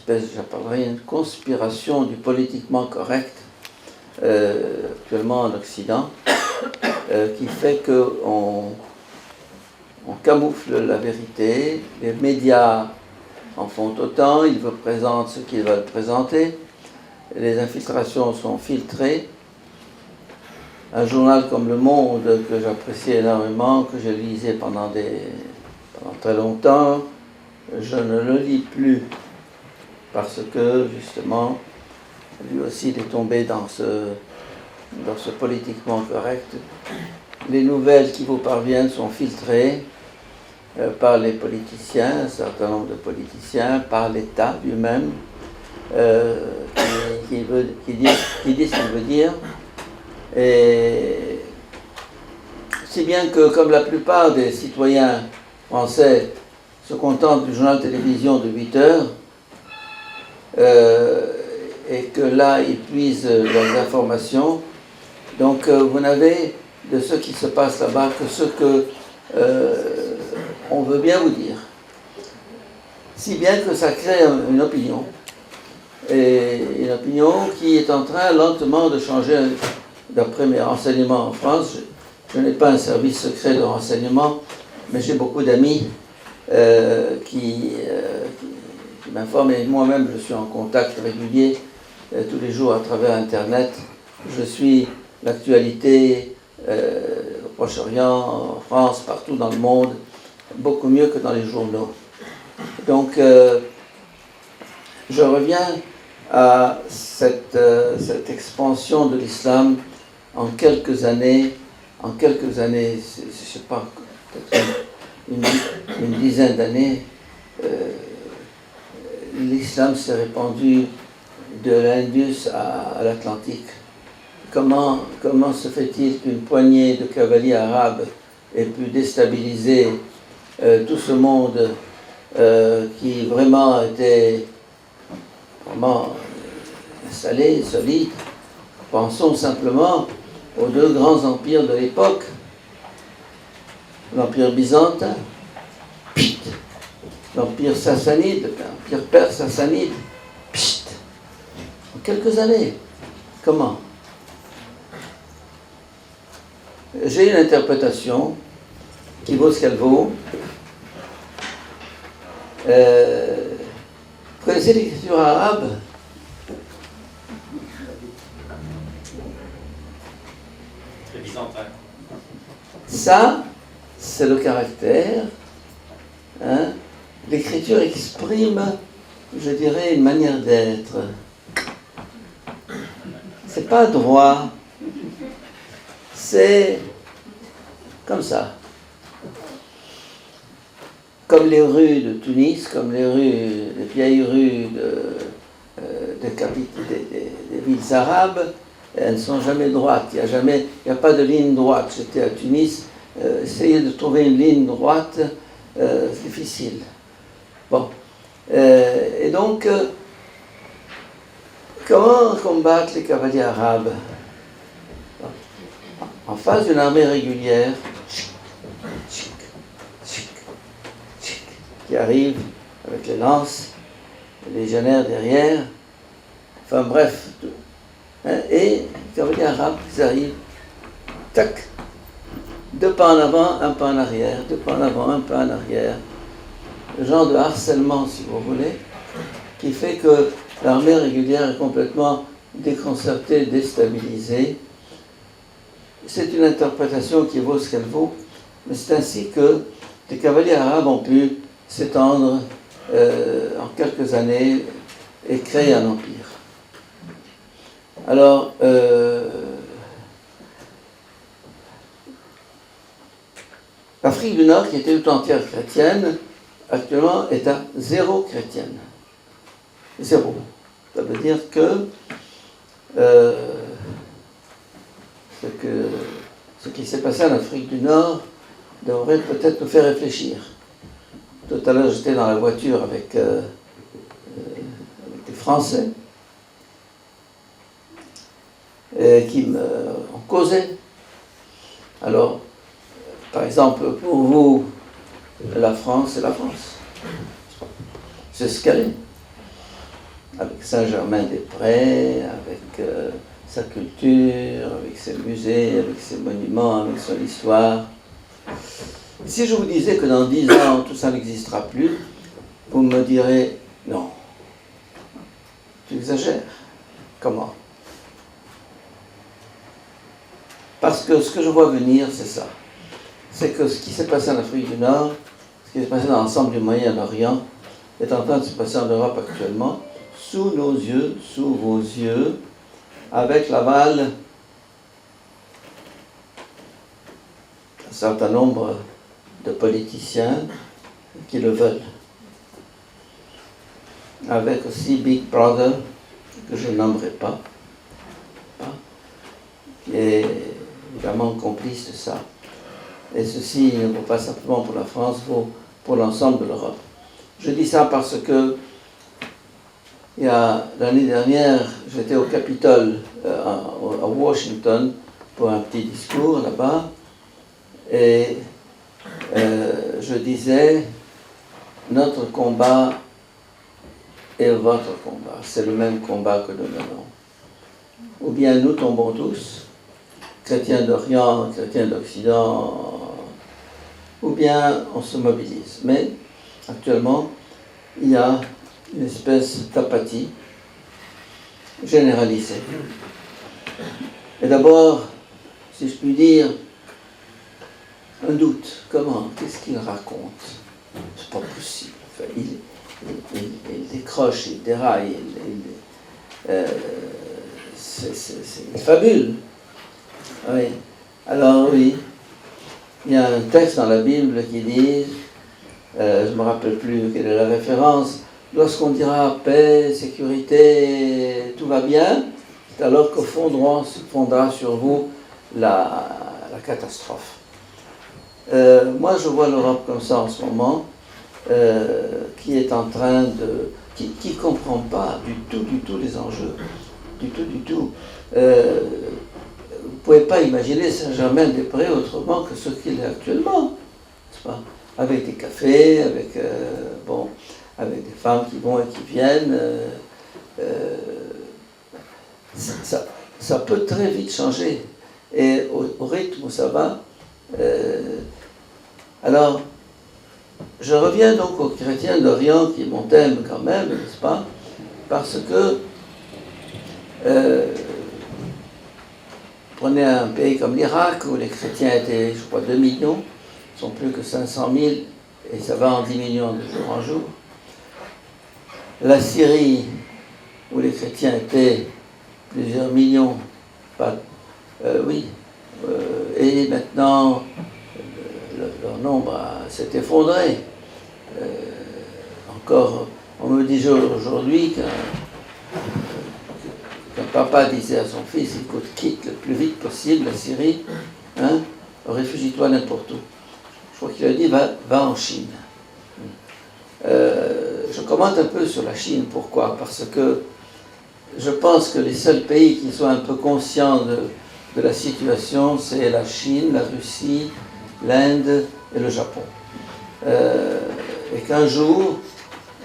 espèce, j'appellerais une conspiration du politiquement correct actuellement en Occident, qui fait qu'on camoufle la vérité, les médias en font autant, ils vous présentent ce qu'ils veulent présenter, les infiltrations sont filtrées. Un journal comme Le Monde, que j'appréciais énormément, que je lisais pendant très longtemps, je ne le lis plus, parce que, justement, lui aussi il est tombé dans ce politiquement correct. Les nouvelles qui vous parviennent sont filtrées par les politiciens, un certain nombre de politiciens, par l'État lui-même, qui dit ce qu'il veut dire. Et si bien que, comme la plupart des citoyens français se contentent du journal télévision de 8 heures, et que là, ils puisent leurs informations, donc vous n'avez de ce qui se passe là-bas que ce que on veut bien vous dire. Si bien que ça crée une opinion, et une opinion qui est en train lentement de changer. D'après mes renseignements en France, je n'ai pas un service secret de renseignement, mais j'ai beaucoup d'amis qui m'informent, et moi-même je suis en contact régulier tous les jours à travers Internet. Je suis l'actualité au Proche-Orient, en France, partout dans le monde, beaucoup mieux que dans les journaux. Donc, je reviens à cette expansion de l'islam en quelques années, je ne sais pas, peut-être une dizaine d'années, l'islam s'est répandu de l'Indus à l'Atlantique. Comment se fait-il qu'une poignée de cavaliers arabes ait pu déstabiliser tout ce monde qui vraiment était installé, solide? Pensons simplement aux deux grands empires de l'époque, l'empire byzantin, l'empire sassanide, l'empire perse sassanide, en quelques années. Comment? J'ai une interprétation qui vaut ce qu'elle vaut. Vous connaissez l'écriture arabe? Ça, c'est le caractère. Hein? L'écriture exprime, je dirais, une manière d'être. C'est pas droit. C'est comme ça. Comme les rues de Tunis, comme les vieilles rues des villes arabes, elles ne sont jamais droites. Il n'y a pas de ligne droite. J'étais à Tunis, essayer de trouver une ligne droite, c'est difficile. Bon. Et donc, comment combattre les cavaliers arabes? En face d'une armée régulière, qui arrive avec les lances, les légionnaires derrière, enfin bref, et les cavaliers arabes qui arrivent, tac, 2 pas en avant, 1 pas en arrière, 2 pas en avant, 1 pas en arrière, le genre de harcèlement, si vous voulez, qui fait que l'armée régulière est complètement déconcertée, déstabilisée. C'est une interprétation qui vaut ce qu'elle vaut, mais c'est ainsi que les cavaliers arabes ont pu s'étendre en quelques années et créer un empire. Alors, l'Afrique du Nord, qui était tout entière chrétienne, actuellement est à 0 chrétienne. 0. Ça veut dire que ce qui s'est passé en Afrique du Nord devrait peut-être nous faire réfléchir. Tout à l'heure, j'étais dans la voiture avec des Français qui ont causé. Alors, par exemple, pour vous, la France, c'est la France. C'est ce qu'elle est. avec Saint-Germain-des-Prés, avec sa culture, avec ses musées, avec ses monuments, avec son histoire. Si je vous disais que dans 10 ans, tout ça n'existera plus, vous me direz, non, tu exagères. Comment? Parce que ce que je vois venir, c'est ça. C'est que ce qui s'est passé en Afrique du Nord, ce qui s'est passé dans l'ensemble du Moyen-Orient, est en train de se passer en Europe actuellement, sous nos yeux, sous vos yeux, avec l'aval d'un certain nombre de politiciens qui le veulent. Avec aussi Big Brother, que je nommerai pas, qui est évidemment complice de ça. Et ceci ne vaut pas simplement pour la France, vaut pour l'ensemble de l'Europe. Je dis ça parce que l'année dernière, j'étais au Capitole à Washington pour un petit discours là-bas, et je disais, notre combat est votre combat, c'est le même combat que nous menons. Ou bien nous tombons tous, chrétiens d'Orient, chrétiens d'Occident, ou bien on se mobilise. Mais actuellement, il y a une espèce d'apathie généralisée. Et d'abord, si je puis dire, un doute. Comment? Qu'est-ce qu'il raconte? C'est pas possible. Enfin, il décroche, il déraille, il fabule. Oui. Alors oui, il y a un texte dans la Bible qui dit, je ne me rappelle plus quelle est la référence, lorsqu'on dira paix, sécurité, tout va bien, c'est alors qu'au fond fondra sur vous la catastrophe. Moi je vois l'Europe comme ça en ce moment, qui est en train qui ne comprend pas du tout les enjeux, du tout. Vous ne pouvez pas imaginer Saint-Germain-des-Prés autrement que ce qu'il est actuellement, n'est-ce pas? Avec des cafés, avec des femmes qui vont et qui viennent. Ça peut très vite changer. Et au rythme où ça va. Alors, je reviens donc aux chrétiens d'Orient, qui est mon thème quand même, n'est-ce pas? Parce que prenez un pays comme l'Irak, où les chrétiens étaient, je crois, 2 millions, ils sont plus que 500 000, et ça va en 10 millions de jour en jour. La Syrie, où les chrétiens étaient plusieurs millions, et maintenant, leur nombre s'est effondré. Encore, on me dit aujourd'hui qu'un papa disait à son fils, écoute, quitte le plus vite possible la Syrie, réfugie-toi n'importe où. Je crois qu'il a dit, va en Chine. Je commente un peu sur la Chine, pourquoi? Parce que je pense que les seuls pays qui soient un peu conscients de la situation, c'est la Chine, la Russie, l'Inde et le Japon. Et qu'un jour,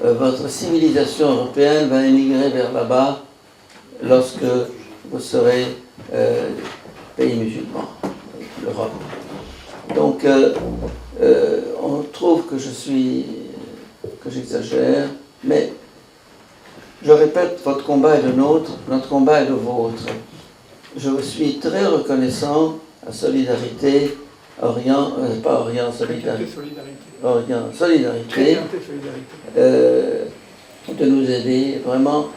votre civilisation européenne va émigrer vers là-bas lorsque vous serez pays musulmans, l'Europe. Donc, on trouve que j'exagère, mais je répète, votre combat est le nôtre, notre combat est le vôtre. Je suis très reconnaissant à Solidarité, Solidarité, de nous aider. Vraiment,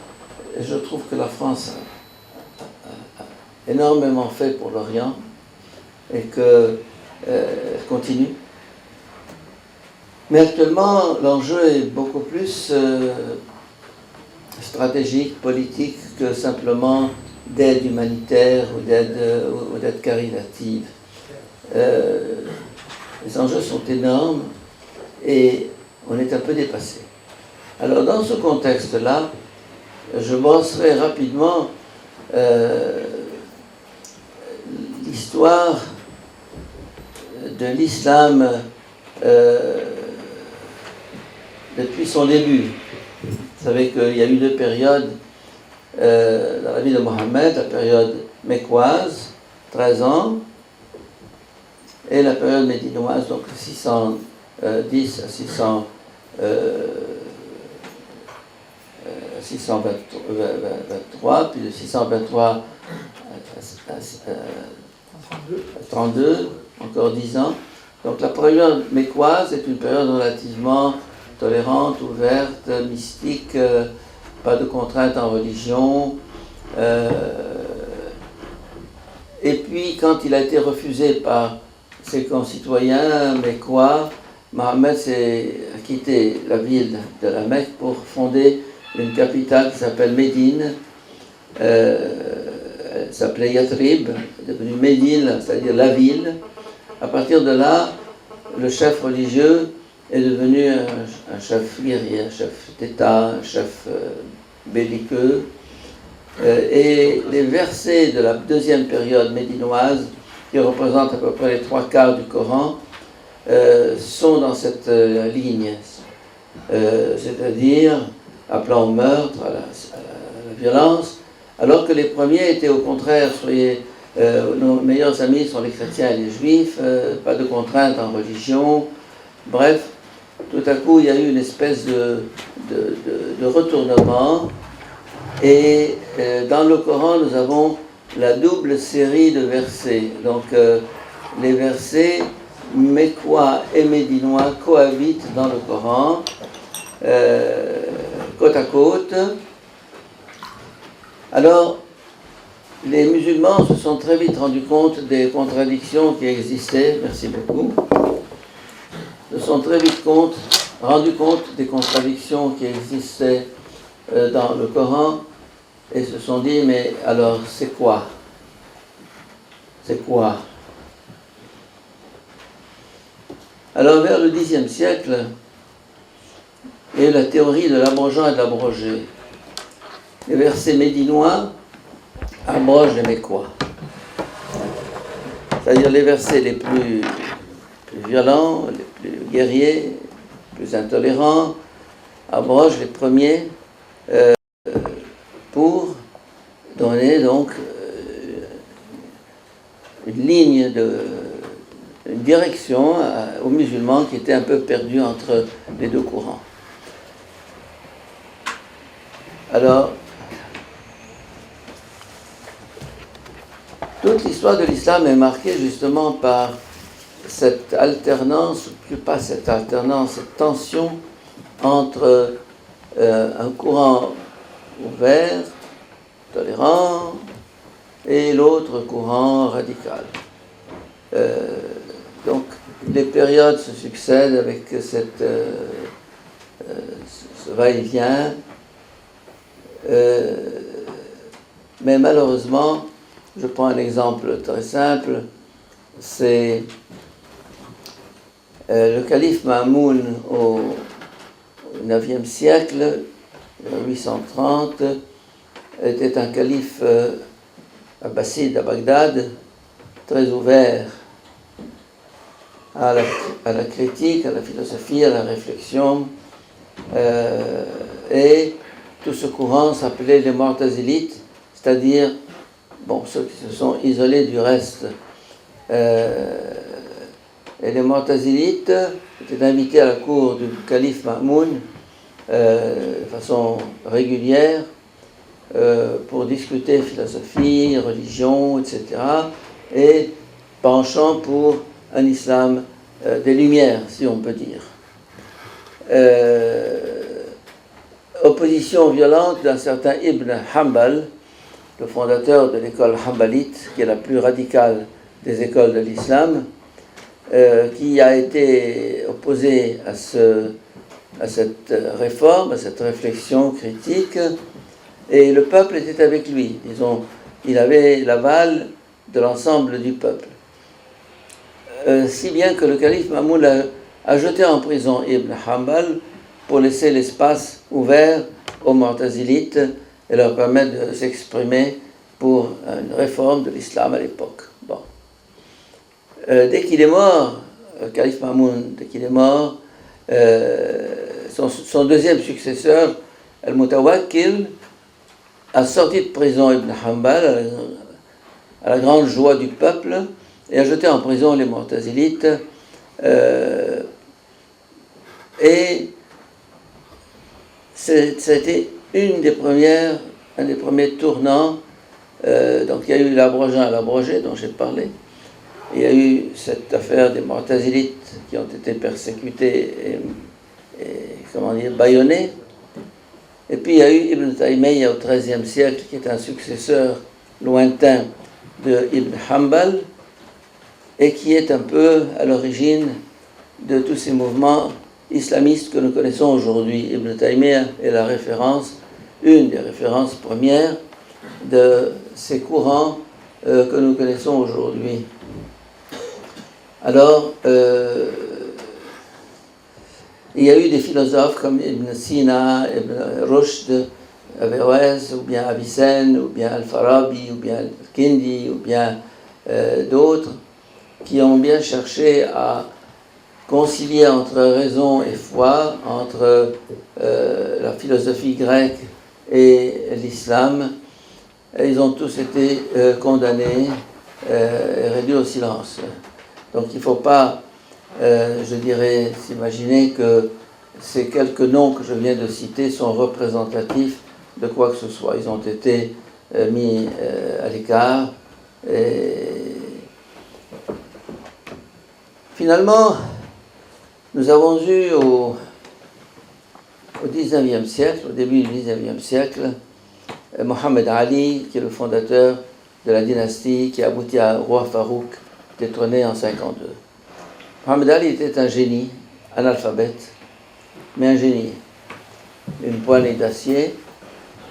je trouve que la France a énormément fait pour l'Orient et qu'elle continue. Mais actuellement, l'enjeu est beaucoup plus stratégique, politique, que simplement d'aide humanitaire ou d'aide caritative. Les enjeux sont énormes et on est un peu dépassé. Alors dans ce contexte-là, je brosserai rapidement l'histoire de l'islam depuis son début. Vous savez qu'il y a eu deux périodes dans la vie de Mohammed, la période mécoise, 13 ans, et la période médinoise, donc 610 à 623, puis de 623 à 32, encore 10 ans. Donc la période mécoise est une période relativement tolérante, ouverte, mystique, pas de contraintes en religion. Et puis quand il a été refusé par ses concitoyens mécois, Mohammed a quitté la ville de la Mecque pour fonder une capitale qui s'appelle Médine. Elle s'appelait Yathrib, devenue Médine, c'est-à-dire la ville. À partir de là, le chef religieux est devenu un chef guerrier, un chef d'État, un chef belliqueux. Et les versets de la deuxième période médinoise, qui représentent à peu près les 3/4 du Coran, sont dans cette ligne, c'est-à-dire appelant au meurtre, à la violence, alors que les premiers étaient au contraire, nos meilleurs amis sont les chrétiens et les juifs, pas de contraintes en religion. Bref, tout à coup il y a eu une espèce de retournement, et dans le Coran nous avons la double série de versets. Donc les versets mécois et médinois cohabitent dans le Coran, côte à côte. Alors, les musulmans se sont très vite rendus compte des contradictions qui existaient, merci beaucoup, se sont très vite rendus compte des contradictions qui existaient dans le Coran, et se sont dit, mais alors c'est quoi? C'est quoi? Alors vers le Xe siècle, il y a eu la théorie de l'abrogeant et de l'abrogé. Les versets médinois abrogent les mécois. C'est-à-dire les versets les plus violents, les plus guerriers, les plus intolérants, abrogent les premiers pour donner donc une ligne une direction aux musulmans qui étaient un peu perdus entre les deux courants. Alors, toute l'histoire de l'islam est marquée justement par cette alternance, pas cette alternance, cette tension entre un courant ouvert, tolérant, et l'autre courant radical. Donc les périodes se succèdent avec ce va-et-vient, mais malheureusement, je prends un exemple très simple, c'est le calife Mamoun au IXe siècle, 830, était un calife abbasside à Bagdad, très ouvert à la critique, à la philosophie, à la réflexion, et tout ce courant s'appelait les Mu'tazilites, c'est-à-dire ceux qui se sont isolés du reste. Et les Mu'tazilites étaient invités à la cour du calife Ma'moun de façon régulière pour discuter philosophie, religion, etc. et penchant pour un islam des Lumières, si on peut dire. Opposition violente d'un certain Ibn Hanbal, le fondateur de l'école Hanbalite, qui est la plus radicale des écoles de l'islam, qui a été opposé à cette réforme, à cette réflexion critique, et le peuple était avec lui. Disons, il avait l'aval de l'ensemble du peuple. Si bien que le calife Mamoun a jeté en prison Ibn Hanbal pour laisser l'espace ouvert aux Mu'tazilites et leur permettre de s'exprimer pour une réforme de l'islam à l'époque. Dès qu'il est mort, le calife Mamoun, dès qu'il est mort, son deuxième successeur Al-Mutawakkil a sorti de prison Ibn Hanbal à la grande joie du peuple et a jeté en prison les Mu'tazilites. Et ça a été un des premiers tournants. Donc il y a eu l'abrogé à l'abrogé dont j'ai parlé. Il y a eu cette affaire des Mu'tazilites qui ont été persécutés et bâillonnés. Et puis il y a eu Ibn Taymiyyah au XIIIe siècle qui est un successeur lointain de Ibn Hanbal et qui est un peu à l'origine de tous ces mouvements islamistes que nous connaissons aujourd'hui. Ibn Taymiyyah est la référence, une des références premières de ces courants que nous connaissons aujourd'hui. Alors, il y a eu des philosophes comme Ibn Sina, Ibn Rushd, Averroès, ou bien Avicenne, ou bien Al-Farabi, ou bien Al-Kindi, ou bien d'autres, qui ont bien cherché à concilier entre raison et foi, entre la philosophie grecque et l'islam. Et ils ont tous été condamnés et réduits au silence. Donc il ne faut pas, je dirais, s'imaginer que ces quelques noms que je viens de citer sont représentatifs de quoi que ce soit. Ils ont été mis à l'écart. Et finalement, nous avons eu au XIXe siècle, au début du XIXe siècle, Mohammed Ali, qui est le fondateur de la dynastie qui a abouti à roi Farouk, détrôné en 52. Mohammed Ali était un génie, analphabète, mais un génie. Une poignée d'acier.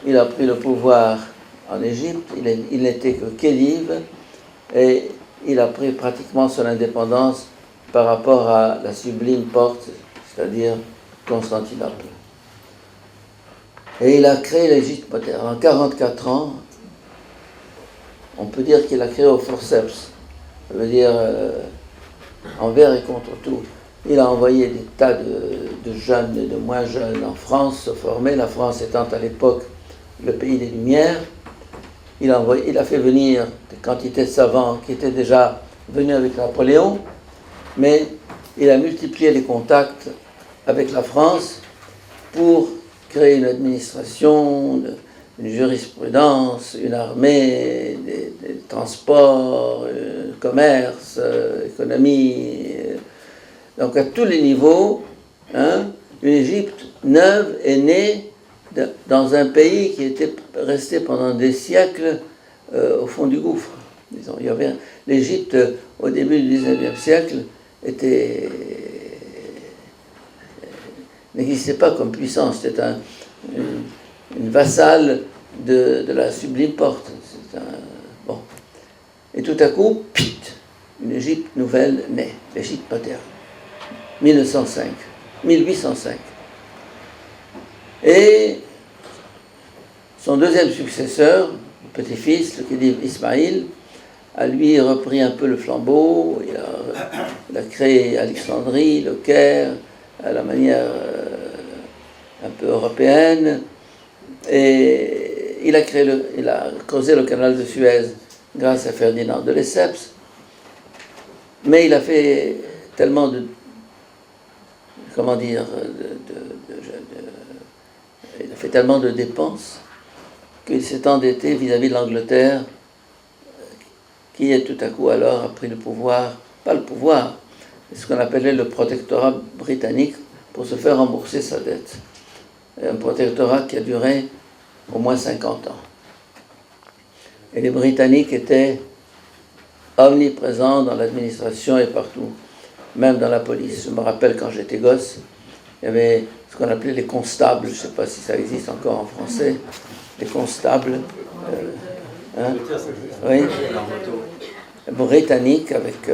Il a pris le pouvoir en Égypte, il n'était que khedive, et il a pris pratiquement son indépendance par rapport à la sublime porte, c'est-à-dire Constantinople. Et il a créé l'Égypte moderne. En 44 ans, on peut dire qu'il a créé au forceps. Ça veut dire envers et contre tout. Il a envoyé des tas de jeunes et de moins jeunes en France se former, la France étant à l'époque le pays des Lumières. Il a fait venir des quantités de savants qui étaient déjà venus avec Napoléon, mais il a multiplié les contacts avec la France pour créer une administration, une jurisprudence, une armée, des transports, commerce, économie. Donc à tous les niveaux, une Égypte neuve est née dans un pays qui était resté pendant des siècles au fond du gouffre. Disons, l'Égypte, au début du XIXe siècle, n'existait pas comme puissance. C'était une vassale de la sublime porte. Bon. Et tout à coup, une Égypte nouvelle naît, l'Égypte moderne. 1805. Et son deuxième successeur, le petit-fils, le khedive Ismaïl, a lui repris un peu le flambeau. Il a créé Alexandrie, le Caire, à la manière un peu européenne. Et il a creusé le canal de Suez grâce à Ferdinand de Lesseps. Mais il a fait tellement de il a fait tellement de dépenses qu'il s'est endetté vis-à-vis de l'Angleterre, qui est tout à coup alors a pris le pouvoir, pas le pouvoir, mais ce qu'on appelait le protectorat britannique pour se faire rembourser sa dette. Un protectorat qui a duré au moins 50 ans. Et les Britanniques étaient omniprésents dans l'administration et partout, même dans la police. Je me rappelle quand j'étais gosse, il y avait ce qu'on appelait les constables, je ne sais pas si ça existe encore en français, les constables, oui, britanniques avec,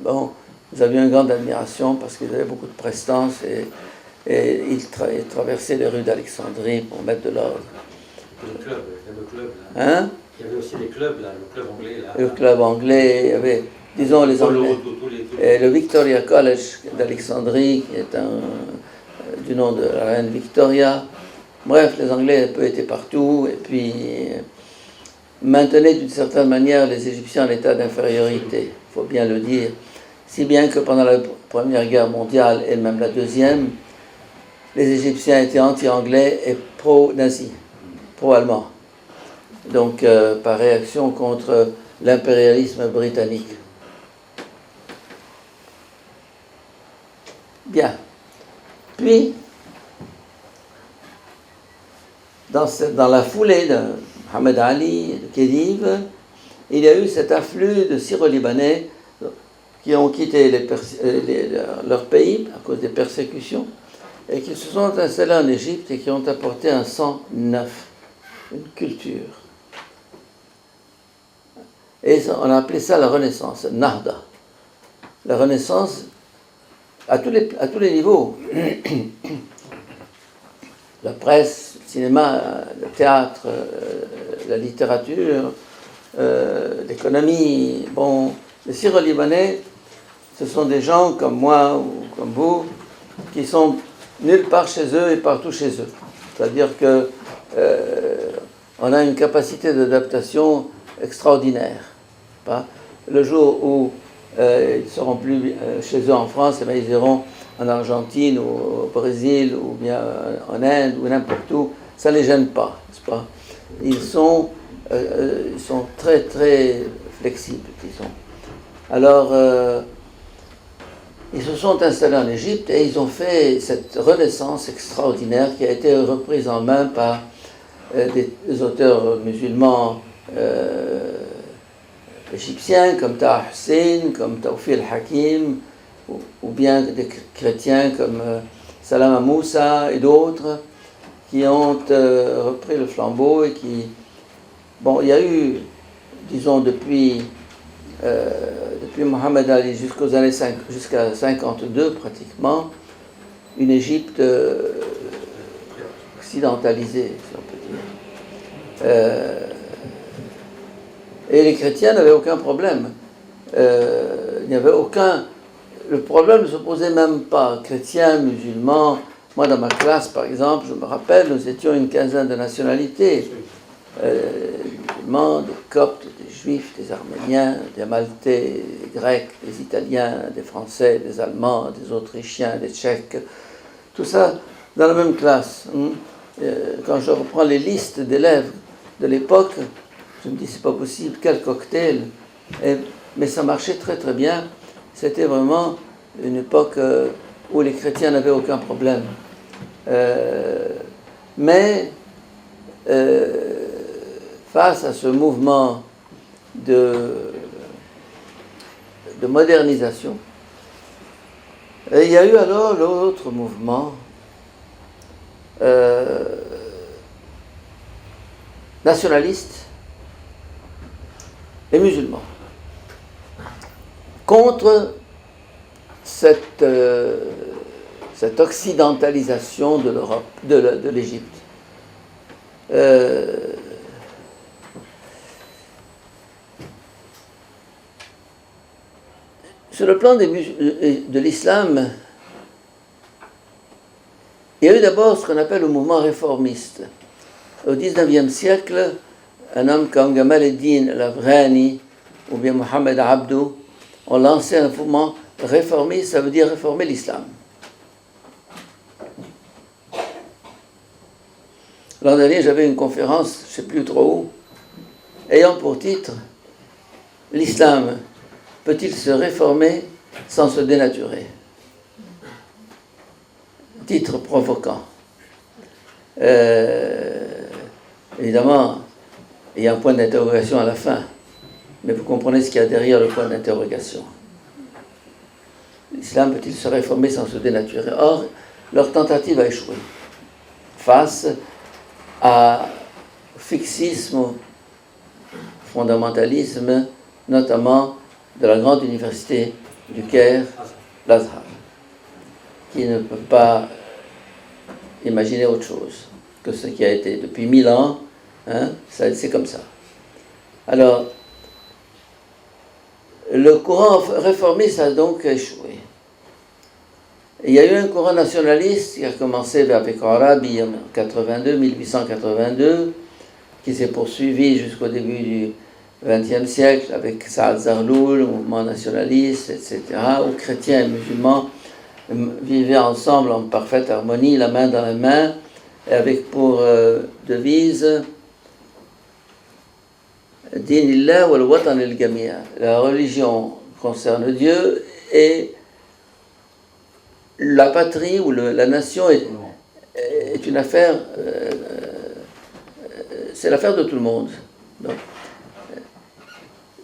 nous avions une grande admiration parce qu'ils avaient beaucoup de prestance et ils traversaient les rues d'Alexandrie pour mettre de l'ordre. Le club là. Hein? Il y avait aussi les clubs là, le club anglais là. Le club anglais, il y avait, disons, les Anglais. Et le Victoria College d'Alexandrie, qui est du nom de la reine Victoria. Bref, les Anglais un peu étaient partout et puis maintenaient d'une certaine manière les Égyptiens en état d'infériorité, il faut bien le dire. Si bien que pendant la Première Guerre mondiale et même la Deuxième, les Égyptiens étaient anti-anglais et pro-nazis, pro-allemands. Donc, par réaction contre l'impérialisme britannique. Bien. Puis, dans la foulée de Mohamed Ali et de Khedive, il y a eu cet afflux de Syro-Libanais qui ont quitté leur pays à cause des persécutions et qui se sont installés en Égypte et qui ont apporté un sang neuf, une culture. Et on a appelé ça la Renaissance, Nahda. La Renaissance à tous les niveaux. La presse, le cinéma, le théâtre, la littérature, l'économie. Bon, les Syro-Libanais, ce sont des gens comme moi ou comme vous qui sont nulle part chez eux et partout chez eux. C'est-à-dire que on a une capacité d'adaptation extraordinaire. Le jour où ils ne seront plus chez eux en France, eh bien, ils iront en Argentine ou au Brésil ou bien en Inde ou n'importe où, ça ne les gêne pas, n'est-ce pas? Ils sont très très flexibles, disons. Alors, ils se sont installés en Égypte et ils ont fait cette renaissance extraordinaire qui a été reprise en main par des auteurs musulmans égyptiens comme Taha Hussein, comme Tawfiq al-Hakim, ou bien des chrétiens comme Salama Moussa et d'autres qui ont repris le flambeau et qui... Bon, il y a eu, disons, depuis Mohamed Ali jusqu'à 52 pratiquement, une Égypte occidentalisée, si on peut dire. Et les chrétiens n'avaient aucun problème. Il n'y avait aucun... Le problème ne se posait même pas. Chrétiens, musulmans. Moi, dans ma classe, par exemple, je me rappelle, nous étions une quinzaine de nationalités. Des musulmans, des coptes, des juifs, des arméniens, des maltais, des grecs, des italiens, des français, des allemands, des autrichiens, des tchèques. Tout ça dans la même classe. Quand je reprends les listes d'élèves de l'époque, je me dis, c'est pas possible, quel cocktail. Mais ça marchait très très bien. C'était vraiment une époque où les chrétiens n'avaient aucun problème. Mais face à ce mouvement de modernisation, il y a eu alors l'autre mouvement nationaliste et musulman contre cette occidentalisation de l'Europe, de l'Égypte. Sur le plan de l'islam, il y a eu d'abord ce qu'on appelle le mouvement réformiste. Au XIXe siècle, un homme comme Gamal Eddin Lavrani ou bien Mohamed Abdou ont lancé un mouvement réformiste, ça veut dire réformer l'islam. L'an dernier, j'avais une conférence, je ne sais plus trop où, ayant pour titre « L'islam peut-il se réformer sans se dénaturer ?» Titre provoquant. Évidemment, il y a un point d'interrogation à la fin, mais vous comprenez ce qu'il y a derrière le point d'interrogation. L'islam peut-il se réformer sans se dénaturer? Or, leur tentative a échoué face à fixisme, fondamentalisme, notamment de la grande université du Caire, l'Azhar, qui ne peut pas imaginer autre chose que ce qui a été depuis 1000 ans, c'est comme ça. Alors, le courant réformiste a donc échoué. Il y a eu un courant nationaliste qui a commencé avec Arabi en 1882, qui s'est poursuivi jusqu'au début du XXe siècle avec Saad Zarloul, le mouvement nationaliste, etc., où chrétiens et musulmans vivaient ensemble en parfaite harmonie, la main dans la main, et avec pour devise Dinillah wal watan al jamia. La religion concerne Dieu et la patrie ou la nation est une affaire, c'est l'affaire de tout le monde.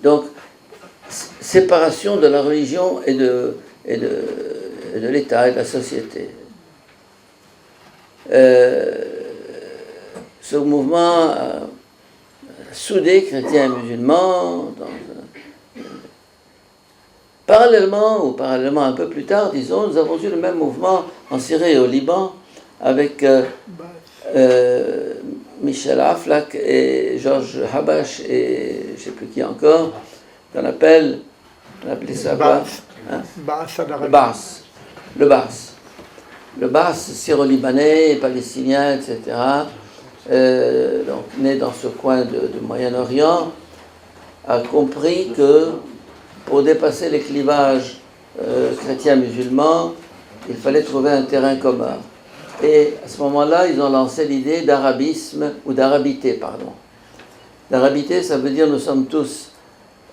Donc, séparation de la religion et de l'État et de la société. Ce mouvement a soudé chrétiens et musulmans. Parallèlement un peu plus tard, disons, nous avons eu le même mouvement en Syrie et au Liban avec Michel Aflaq et Georges Habash et je ne sais plus qui encore, qu'on appelle, on appelait ça quoi, hein? Le Baas syro-libanais, palestinien, etc., donc né dans ce coin du Moyen-Orient, a compris que pour dépasser les clivages chrétiens-musulmans, il fallait trouver un terrain commun. Et à ce moment-là, ils ont lancé l'idée d'arabisme, ou d'arabité, pardon. L'arabité, ça veut dire nous sommes tous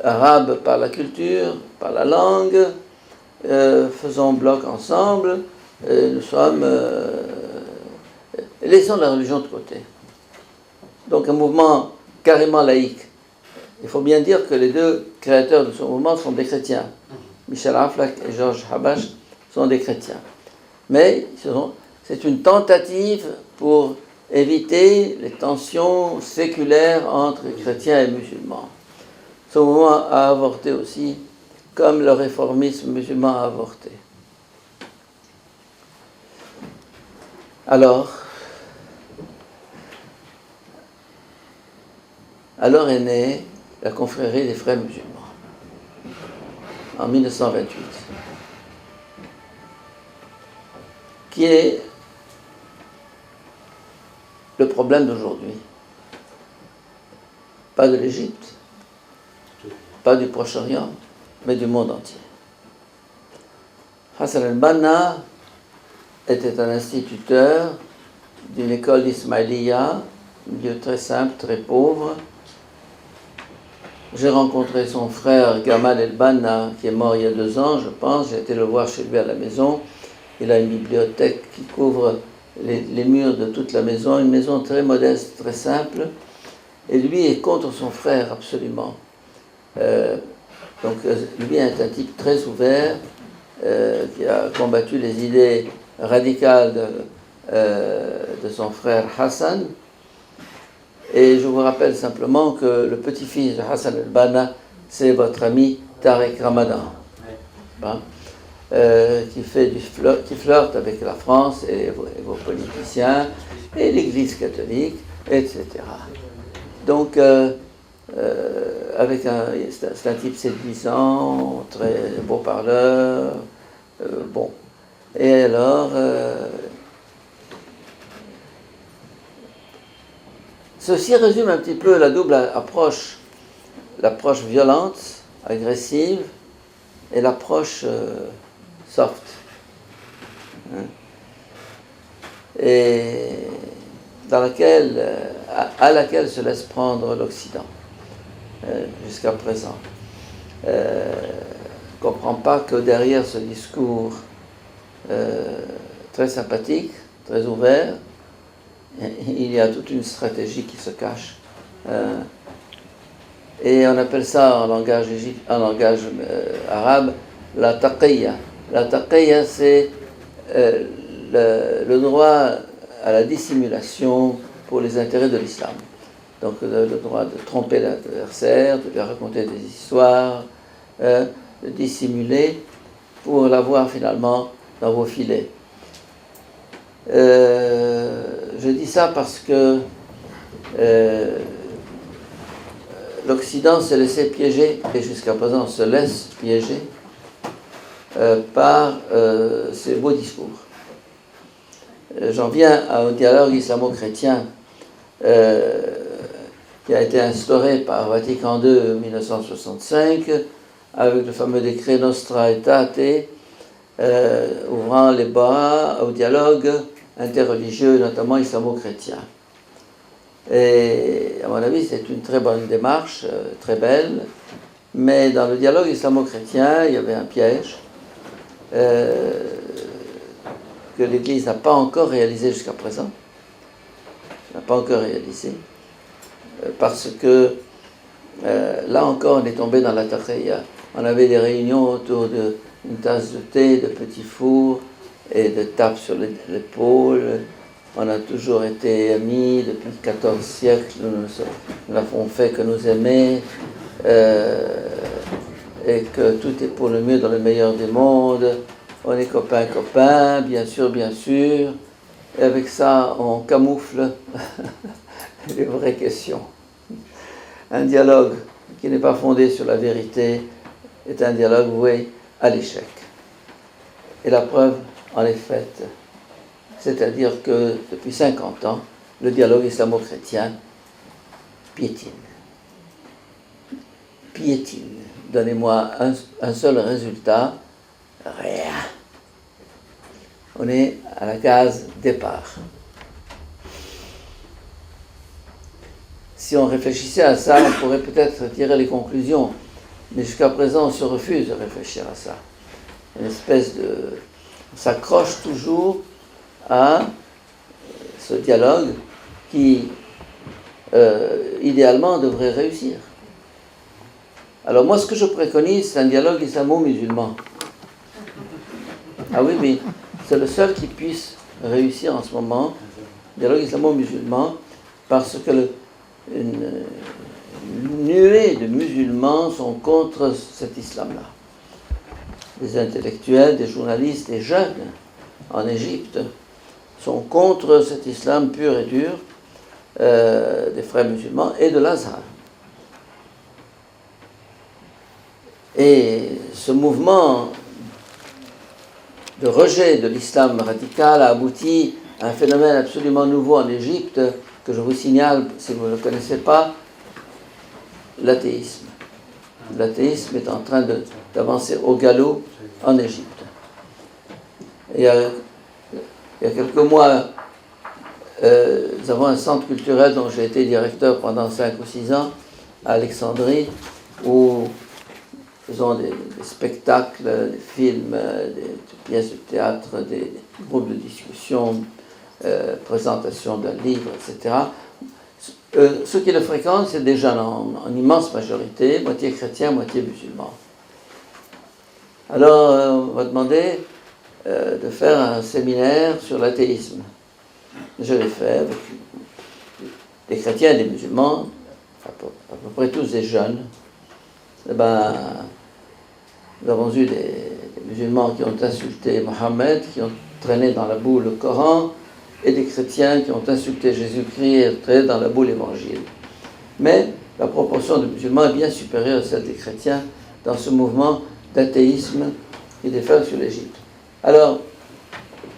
arabes par la culture, par la langue, faisons bloc ensemble, nous sommes... laissons la religion de côté. Donc un mouvement carrément laïque. Il faut bien dire que les deux créateurs de ce mouvement sont des chrétiens. Michel Aflaq et Georges Habash sont des chrétiens. Mais c'est une tentative pour éviter les tensions séculaires entre chrétiens et musulmans. Ce mouvement a avorté aussi, comme le réformisme musulman a avorté. Alors est née la confrérie des frères musulmans, en 1928, qui est le problème d'aujourd'hui. Pas de l'Égypte, pas du Proche-Orient, mais du monde entier. Hassan al-Banna était un instituteur d'une école d'Ismaïlia, un lieu très simple, très pauvre. J'ai rencontré son frère Gamal el-Banna, qui est mort il y a 2 ans, je pense. J'ai été le voir chez lui à la maison. Il a une bibliothèque qui couvre les murs de toute la maison, une maison très modeste, très simple. Et lui est contre son frère, absolument. Donc lui est un type très ouvert, qui a combattu les idées radicales de son frère Hassan. Et je vous rappelle simplement que le petit-fils de Hassan al-Banna, c'est votre ami Tariq Ramadan, hein, qui flirte avec la France et vos politiciens, et l'Église catholique, etc. Donc, c'est un type séduisant, très beau parleur, bon. Et alors... ceci résume un petit peu la double approche, l'approche violente, agressive, et l'approche soft, hein, et à laquelle se laisse prendre l'Occident jusqu'à présent. On ne comprend pas que derrière ce discours très sympathique, très ouvert, il y a toute une stratégie qui se cache. Et on appelle ça en langage arabe la taqiyya. La taqiyya, c'est le droit à la dissimulation pour les intérêts de l'islam. Donc le droit de tromper l'adversaire, de lui raconter des histoires, de dissimuler pour l'avoir finalement dans vos filets. Je dis ça parce que l'Occident s'est laissé piéger, et jusqu'à présent se laisse piéger, par ces beaux discours. J'en viens au dialogue islamo-chrétien qui a été instauré par Vatican II en 1965 avec le fameux décret Nostra Aetate ouvrant les bras au dialogue interreligieux, notamment islamo-chrétien. Et à mon avis, c'est une très bonne démarche, très belle, mais dans le dialogue islamo-chrétien, il y avait un piège que l'Église n'a pas encore réalisé jusqu'à présent, parce que là encore, on est tombé dans la taqiyya. On avait des réunions autour d'une tasse de thé, de petits fours et de tapes sur l'épaule. On a toujours été amis depuis 14 siècles. Nous n'avons fait que nous aimer et que tout est pour le mieux dans le meilleur des mondes. On est copains, bien sûr. Et avec ça, on camoufle les vraies questions. Un dialogue qui n'est pas fondé sur la vérité est un dialogue voué à l'échec. Et la preuve en est faite. C'est-à-dire que depuis 50 ans, le dialogue islamo-chrétien piétine. Donnez-moi un seul résultat. Rien. On est à la case départ. Si on réfléchissait à ça, on pourrait peut-être tirer les conclusions. Mais jusqu'à présent, on se refuse de réfléchir à ça. Une espèce de... On s'accroche toujours à ce dialogue qui, idéalement, devrait réussir. Alors moi, ce que je préconise, c'est un dialogue islamo-musulman. Ah oui, c'est le seul qui puisse réussir en ce moment, dialogue islamo-musulman, parce que une nuée de musulmans sont contre cet islam-là. Des intellectuels, des journalistes, des jeunes en Égypte sont contre cet islam pur et dur des frères musulmans et de l'Azhar. Et ce mouvement de rejet de l'islam radical a abouti à un phénomène absolument nouveau en Égypte, que je vous signale, si vous ne le connaissez pas, l'athéisme. L'athéisme est en train d'avancer au galop en Égypte. Il y a quelques mois, nous avons un centre culturel dont j'ai été directeur pendant 5 ou 6 ans, à Alexandrie, où nous faisons des spectacles, des films, des pièces de théâtre, des groupes de discussion, présentation d'un livre, etc. Ceux qui le fréquentent, c'est des jeunes en immense majorité, moitié chrétiens, moitié musulmans. Alors, on m'a demandé de faire un séminaire sur l'athéisme. Je l'ai fait avec des chrétiens et des musulmans, à peu près tous des jeunes. Eh ben, nous avons eu des musulmans qui ont insulté Mohammed, qui ont traîné dans la boue le Coran, et des chrétiens qui ont insulté Jésus-Christ et traîné dans la boue l'Évangile. Mais la proportion de musulmans est bien supérieure à celle des chrétiens dans ce mouvement d'athéisme qui déferle sur l'Égypte. Alors,